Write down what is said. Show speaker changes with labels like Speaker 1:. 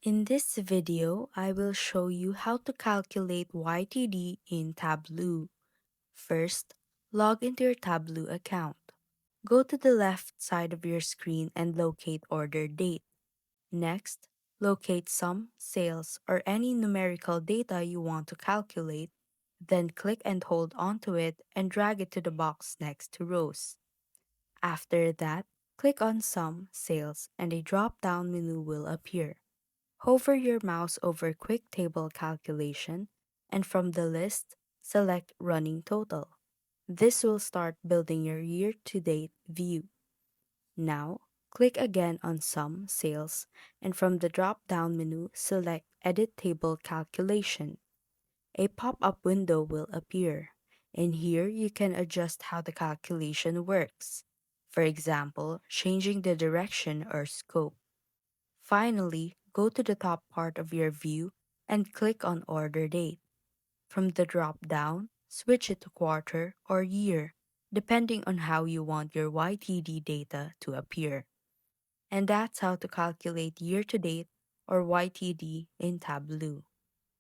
Speaker 1: In this video, I will show you how to calculate YTD in Tableau. First, log into your Tableau account. Go to the left side of your screen and locate order date. Next, locate sum, sales, or any numerical data you want to calculate, then click and hold onto it and drag it to the box next to rows. After that, click on Sum, Sales, and a drop-down menu will appear. Hover your mouse over Quick Table Calculation, and from the list, select Running Total. This will start building your year-to-date view. Now, click again on Sum, Sales, and from the drop-down menu, select Edit Table Calculation. A pop-up window will appear, and here you can adjust how the calculation works. For example, changing the direction or scope. Finally, go to the top part of your view and click on Order Date. From the drop-down, switch it to quarter or year, depending on how you want your YTD data to appear. And that's how to calculate year-to-date or YTD in Tableau.